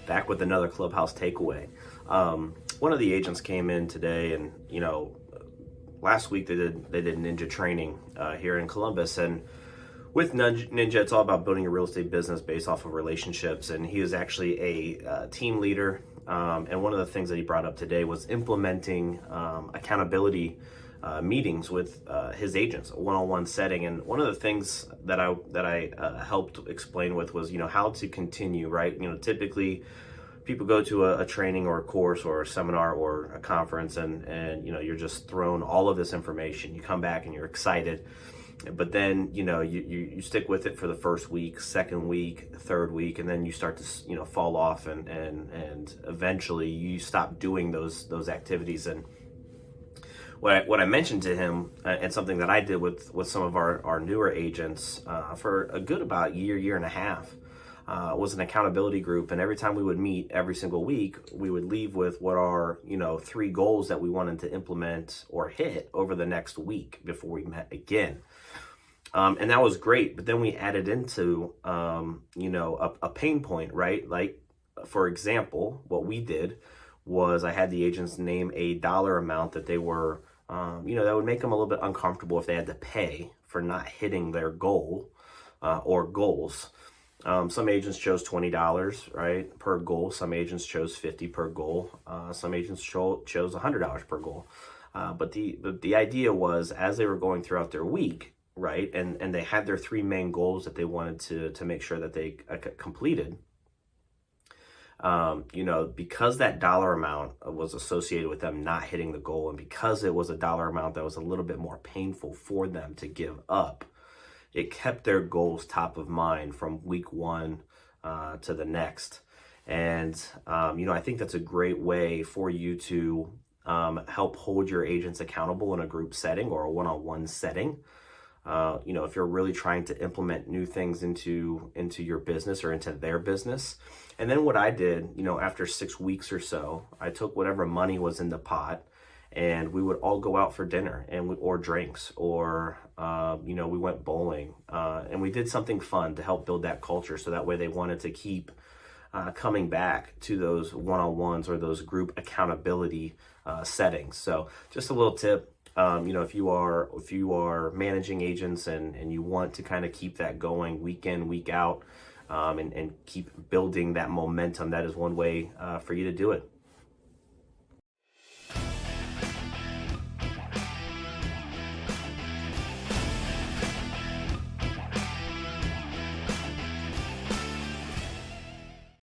Back with another Clubhouse Takeaway. One of the agents came in today, and last week they did ninja training here in Columbus, and with Ninja, it's all about building a real estate business based off of relationships. And he is actually a team leader. And one of the things that he brought up today was implementing accountability meetings with his agents, a one-on-one setting. And one of the things that I helped explain with was, how to continue, right? Typically people go to a training or a course or a seminar or a conference, and you're just thrown all of this information. You come back and you're excited, but then you stick with it for the first week, second week, third week, and then you start to fall off, and eventually you stop doing those activities. And what I mentioned to him, and something that I did with some of our newer agents for a good about year and a half, was an accountability group. And every time we would meet every single week, we would leave with what are 3 goals that we wanted to implement or hit over the next week before we met again. And that was great. But then we added into a pain point, right? Like, for example, what we did was I had the agents name a dollar amount that they were that would make them a little bit uncomfortable if they had to pay for not hitting their goal or goals. Some agents chose $20, right, per goal. Some agents chose $50 per goal. Some agents chose $100 per goal. But the idea was, as they were going throughout their week, right, and they had their 3 main goals that they wanted to make sure that they completed. Because that dollar amount was associated with them not hitting the goal, and because it was a dollar amount that was a little bit more painful for them to give up, it kept their goals top of mind from week 1 to the next. And, I think that's a great way for you to help hold your agents accountable in a group setting or a one-on-one setting. If you're really trying to implement new things into your business or into their business. And then what I did, after 6 weeks or so, I took whatever money was in the pot, and we would all go out for dinner or drinks, or we went bowling, and we did something fun to help build that culture, so that way they wanted to keep coming back to those one-on-ones or those group accountability settings. So just a little tip. If you are managing agents and you want to kind of keep that going week in, week out, and keep building that momentum, that is one way for you to do it.